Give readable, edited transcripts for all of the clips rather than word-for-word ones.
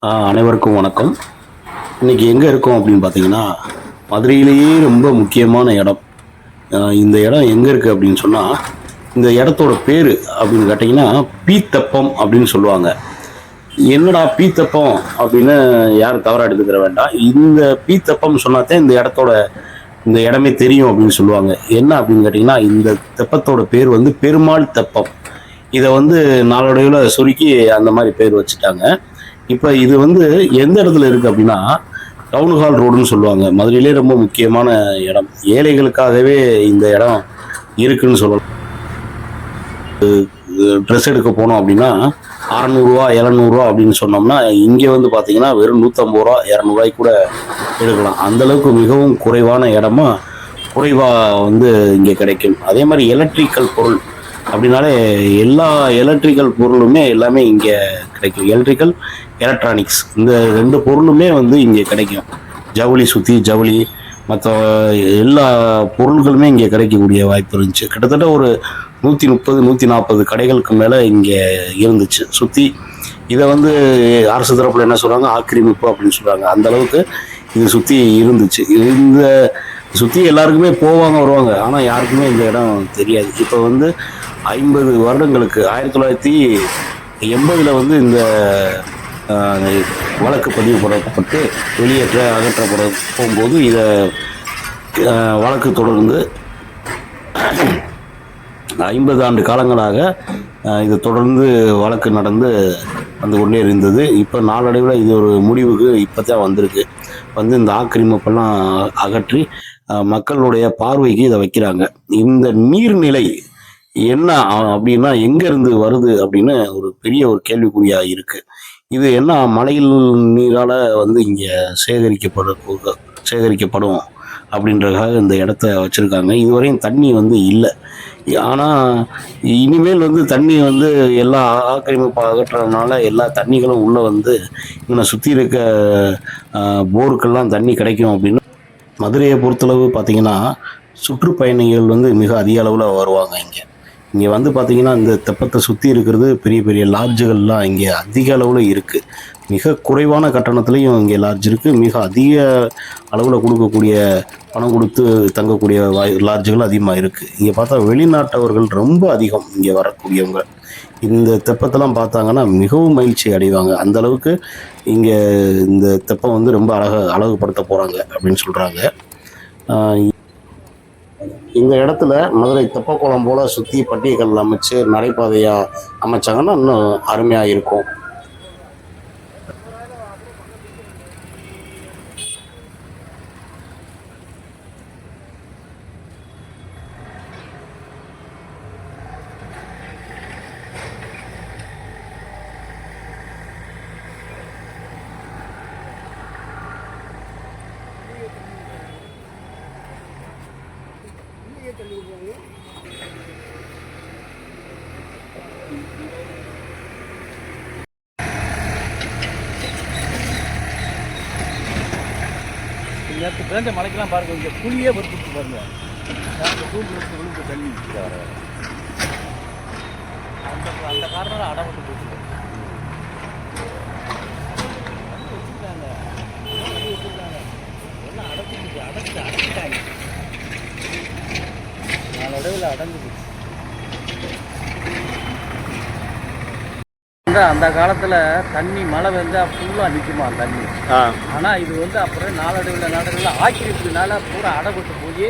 அனைவருக்கும் வணக்கம். இன்னைக்கு எங்கே இருக்கோம் அப்படின்னு பார்த்தீங்கன்னா, மதுரையிலேயே ரொம்ப முக்கியமான இடம். இந்த இடம் எங்கே இருக்குது அப்படின்னு சொன்னால், இந்த இடத்தோட பேர் அப்படின்னு கேட்டிங்கன்னா பீத்தப்பம் அப்படின்னு சொல்லுவாங்க. என்னடா பீத்தப்பம் அப்படின்னு யாரும் தவறாக எடுத்துக்கிற வேண்டாம். இந்த பீத்தப்பம் சொன்னாதான் இந்த இடமே தெரியும் அப்படின்னு சொல்லுவாங்க. என்ன அப்படின்னு கேட்டிங்கன்னா, இந்த தெப்பத்தோட பேர் வந்து பெருமாள் தெப்பம். இதை வந்து நாளடைவில் சுருக்கி அந்த மாதிரி பேர் வச்சுட்டாங்க. இப்போ இது வந்து எந்த இடத்துல இருக்கு அப்படின்னா, டவுன் ஹால் ரோடுன்னு சொல்லுவாங்க. மதுரையிலே ரொம்ப முக்கியமான இடம். ஏழைகளுக்காகவே இந்த இடம் இருக்குன்னு சொல்லலாம். ட்ரெஸ் எடுக்க போனோம் அப்படின்னா 600 700 அப்படின்னு சொன்னோம்னா, இங்கே வந்து பார்த்தீங்கன்னா வெறும் 150 200 கூட எடுக்கலாம். அந்த அளவுக்கு மிகவும் குறைவான இடமா குறைவாக இங்கே கிடைக்கும். அதே மாதிரி எலக்ட்ரிக்கல் பொருள் அப்படின்னாலே எல்லா எலக்ட்ரிக்கல் பொருளுமே எல்லாமே இங்கே கிடைக்கும். எலக்ட்ரானிக்ஸ் இந்த ரெண்டு பொருளுமே இங்கே கிடைக்கும். ஜவுளி, சுற்றி ஜவுளி, மற்ற எல்லா பொருள்களுமே இங்கே கிடைக்கக்கூடிய வாய்ப்பு இருந்துச்சு. கிட்டத்தட்ட ஒரு 130 140 கடைகளுக்கு மேலே இங்கே இருந்துச்சு சுற்றி. இதை அரசு தரப்பில் என்ன சொல்கிறாங்க, ஆக்கிரமிப்பு அப்படின்னு சொல்கிறாங்க. அந்த அளவுக்கு இது சுற்றி இருந்துச்சு. இந்த சுற்றி எல்லாருக்குமே போவாங்க வருவாங்க, ஆனால் யாருக்குமே இந்த இடம் தெரியாது. இப்போ 50 வருடங்களுக்கு 1980 இந்த வழக்கு பதிவு போடப்பட்டு அகற்றப்பட போகும்போது இதை வழக்கு தொடர்ந்து 50 ஆண்டு காலங்களாக இது தொடர்ந்து வழக்கு நடந்து வந்து கொண்டே இருந்தது. இப்போ நாளடைவில் இது ஒரு முடிவுக்கு இப்போ தான் வந்திருக்கு. இந்த ஆக்கிரமிப்பெல்லாம் அகற்றி மக்களுடைய பார்வைக்கு இதை வைக்கிறாங்க. இந்த நீர்நிலை என்ன அப்படின்னா எங்கேருந்து வருது அப்படின்னு ஒரு பெரிய ஒரு கேள்விக்குறியாக இருக்குது. இது என்ன மழையில் நீரால் இங்கே சேகரிக்கப்படும் அப்படின்றதுக்காக இந்த இடத்த வச்சுருக்காங்க. இதுவரையும் தண்ணி இல்லை. ஆனால் இனிமேல் தண்ணி எல்லா ஆக்கிரமிப்பு அகற்றுறதுனால எல்லா தண்ணிகளும் உள்ளே இங்கே சுற்றி இருக்க போருக்கெல்லாம் தண்ணி கிடைக்கும் அப்படின்னு. மதுரையை பொறுத்தளவு பார்த்திங்கன்னா சுற்றுப்பயணிகள் மிக அதிக அளவில் வருவாங்க. இங்கே பார்த்திங்கன்னா இந்த தெப்பத்தை சுற்றி இருக்கிறது பெரிய பெரிய லாட்ஜுகள்லாம் இங்கே அதிக அளவில் இருக்குது. மிக குறைவான கட்டணத்துலேயும் இங்கே லாட்ஜ் இருக்குது. மிக அதிக அளவில் கொடுக்கக்கூடிய பணம் கொடுத்து தங்கக்கூடிய லாட்ஜுகள் அதிகமாக இருக்குது. இங்கே பார்த்தா வெளிநாட்டவர்கள் ரொம்ப அதிகம் இங்கே வரக்கூடியவங்க. இந்த தெப்பத்தெல்லாம் பார்த்தாங்கன்னா மிகவும் மகிழ்ச்சி அடைவாங்க. அந்தளவுக்கு இங்கே இந்த தெப்பம் ரொம்ப அழகுபடுத்த போகிறாங்க அப்படின்னு சொல்கிறாங்க. இந்த இடத்துல மதுரை தெப்பக்குளம் போல் சுற்றி பட்டியல் அமைச்சு நடைபாதையாக அமைச்சாங்கன்னா இன்னும் அருமையாக இருக்கும். நேற்று பேஞ்ச மழைக்கெல்லாம் பாருங்க, இங்கே புளியே வறுத்துட்டு பாருங்க. விழுந்து தண்ணி அந்த காரணம் அடப்பட்டு போச்சு. வச்சுருக்காங்க எல்லாம் அடைச்சிட்டாங்க. நாளடைவில் அடைஞ்சிடுச்சு. அந்த காலத்தில் தண்ணி மழை வந்தால் ஃபுல்லாக நிற்குமா தண்ணி. ஆனால் இது அப்புறம் நாளடைவில் ஆக்கிரமிப்புனால பூரா அடைபட்டு போய்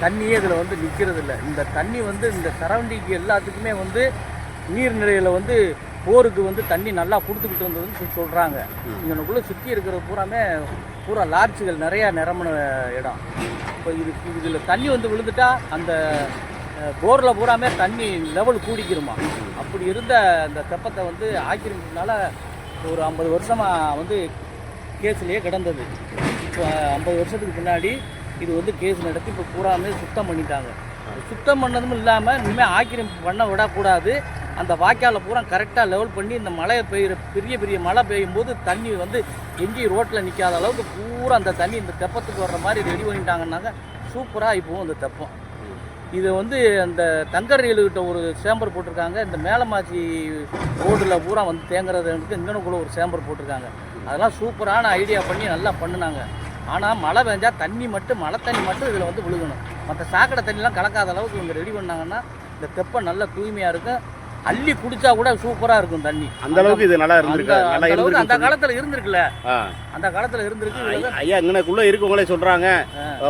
தண்ணியே இதில் நிற்கிறது இல்லை. இந்த தண்ணி இந்த சரௌண்டிங்கு எல்லாத்துக்குமே நீர்நிலையில் போருக்கு தண்ணி நல்லா கொடுத்துக்கிட்டு வந்ததுன்னு சொல்கிறாங்க. இங்கனுக்குள்ளே சுற்றி இருக்கிற பூரா லாட்ஜுகள் நிறையா நிரம்பின இடம். இப்போ இதில் தண்ணி விழுந்துட்டா அந்த போரில் பூராமே தண்ணி லெவல் கூடிக்கிறோமா. அப்படி இருந்த அந்த தெப்பத்தை ஆக்கிரமிப்புனால ஒரு 50 வருஷமாக கேஸ்லேயே கிடந்தது. இப்போ 50 வருஷத்துக்கு பின்னாடி இது கேஸ் நடத்தி இப்போ பூராமே சுத்தம் பண்ணிட்டாங்க. சுத்தம் பண்ணதும் இல்லாமல் இனிமேல் ஆக்கிரமிப்பு பண்ண விடக்கூடாது. அந்த வாய்க்காலை பூரா கரெக்டாக லெவல் பண்ணி இந்த மழையை பெரிய பெரிய மழை பெய்யும் போது தண்ணி எங்கேயும் ரோட்டில் நிற்காத அளவுக்கு பூரா அந்த தண்ணி இந்த தெப்பத்துக்கு வர்ற மாதிரி ரெடி பண்ணிட்டாங்கன்னாங்க சூப்பராக இப்போவும் அந்த தெப்பம். இது அந்த தங்கரையில்கிட்ட ஒரு சேம்பர் போட்டிருக்காங்க. இந்த மேலமாச்சி ரோடில் பூரா தேங்குறதுக்கு இங்கனுக்குள்ளே ஒரு சேம்பர் போட்டிருக்காங்க. அதெல்லாம் சூப்பரான ஐடியா பண்ணி நல்லா பண்ணுனாங்க. ஆனால் மழை பெஞ்சா தண்ணி மட்டும் மழை தண்ணி மட்டும் இதில் வந்து விழுகணும். மற்ற சாக்கடை தண்ணிலாம் கலக்காத அளவுக்கு இவங்க ரெடி பண்ணாங்கன்னா இந்த தெப்பை நல்ல தூய்மையாக இருக்கும். அள்ளி குடிச்சா கூட சூப்பராக இருக்கும் தண்ணி. அந்த அளவுக்கு இது நல்லா இருந்திருக்கு. அந்த காலத்தில் இருந்திருக்குல்ல, அந்த காலத்தில் இருந்திருக்கு. ஐயா இங்கனக்குள்ள இருக்கவங்களே சொல்றாங்க,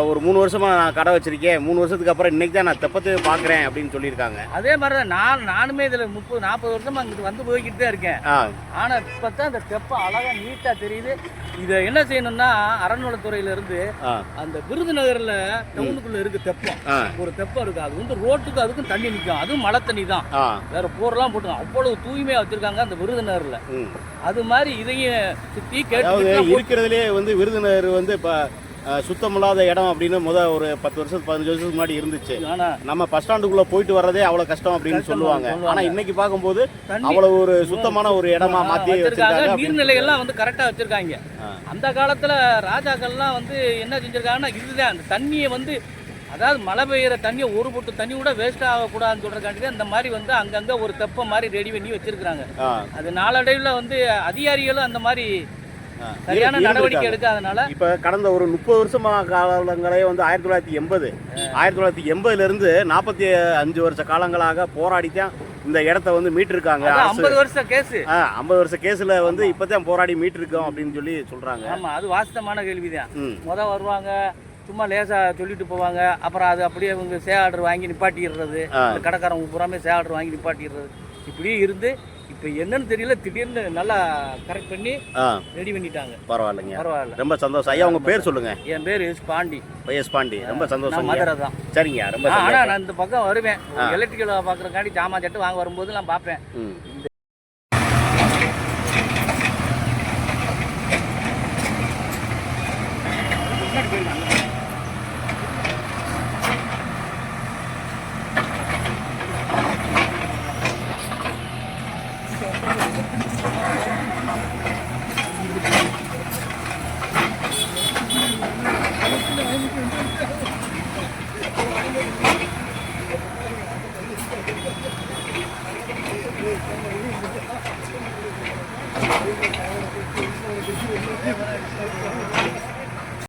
ஒரு 3 வருஷமா நான் கடை வச்சிருக்கேன், 3 வருஷத்துக்கு அப்புறம் இன்னைக்கு தான் நான் தெப்பத்தை பார்க்குறேன் அப்படின்னு சொல்லியிருக்காங்க. அதே மாதிரி தான் நானுமே இதில் 30-40 வருஷமா அங்கிட்டு வந்து போய்கிட்டு தான் இருக்கேன். ஆனால் இப்போ தான் இந்த தெப்பம் அழகாக நீட்டாக தெரியுது. இதை என்ன செய்யணும்னா அறநிலைத்துறையிலேருந்து அந்த விருதுநகரில் டவுனுக்குள்ளே இருக்கு தெப்பம், ஒரு தெப்பம் இருக்குது. அது வந்து ரோட்டுக்கு அதுக்கும் தண்ணி நிற்கும். அதுவும் மழை தண்ணி தான், வேற போரெல்லாம் போட்டு அவ்வளவு தூய்மையாக வச்சுருக்காங்க அந்த விருதுநகரில். அது மாதிரி இதையும் சுற்றி கேட்டு இருக்கிறதுலே வந்து விருதுநகர் வந்து இப்போ சுத்தமில்லாத இடம் அப்படின்னு ஒரு 10 வருஷம் 15 வருஷத்துக்கு முன்னாடி இருந்துச்சு. நம்ம பஸ் ஸ்டாண்டுக்குள்ள போயிட்டு வர்றதே அவ்வளவு கஷ்டம் அப்படின்னு சொல்லுவாங்க. ஆனா இன்னைக்கு பார்க்கும்போது அவ்வளவு ஒரு சுத்தமான ஒரு இடமா மாத்தி வச்சிருக்காங்க. நீர்நிலைகள்லாம் வந்து கரெக்டா வச்சிருக்காங்க. அந்த காலத்துல ராஜாக்கள்லாம் வந்து என்ன செஞ்சிருக்காங்கன்னா இதுதான் அந்த தண்ணியை வந்து, அதாவது மழை பெய்கிற தண்ணியை ஒரு பொட்டு தண்ணி கூட வேஸ்ட் ஆகக்கூடாதுன்னு சொல்றதுக்காண்டி இந்த மாதிரி வந்து அங்கங்க ஒரு தெப்பம் மாதிரி ரெடி பண்ணி வச்சிருக்காங்க. அது நாளடைவில் வந்து அதிகாரிகளும் அந்த மாதிரி சரியான நடவடிக்கை எடுக்காதனால இப்ப கடந்த ஒரு 30 வருஷமா காலங்களே வந்து 1980 இருந்து 45 வருஷ காலங்களாக போராடித்தான் இந்த இடத்த வந்து மீட்டிருக்காங்க. 50 வருஷ கேஸ் 50 வருஷ கேஸ்ல வந்து இப்பதான் போராடி மீட்டிருக்கோம் அப்படின்னு சொல்லி சொல்றாங்க. ஆமா, அது வாஸ்தவமான கேள்விதான். வருவாங்க, சும்மா லேசா சொல்லிட்டு போவாங்க, அப்புறம் அது அப்படியே இவங்க சே ஆர்டர் வாங்கி நிப்பாட்டிடுறது, கடைக்காரங்க பூராமே சே ஆர்டர் வாங்கி நிப்பாட்டிடுறது, இப்படியே இருந்து இப்போ என்னன்னு தெரியல, திடீர்னு நல்லா கரெக்ட் பண்ணி ரெடி பண்ணிட்டாங்க. பரவாயில்லைங்க, பரவாயில்ல, ரொம்ப சந்தோஷம். ஐயா உங்க பேர் சொல்லுங்க. என் பேர் எஸ் பாண்டி. எஸ் பாண்டி, ரொம்ப சந்தோஷம். மதுரை தான். சரிங்க, ரொம்ப. ஆனால் நான் இந்த பக்கம் வருவேன், எலக்ட்ரிக்கல் பார்க்குறக்காண்டி ஜாமான் சட்டு வாங்க வரும்போது நான் பார்ப்பேன். இந்த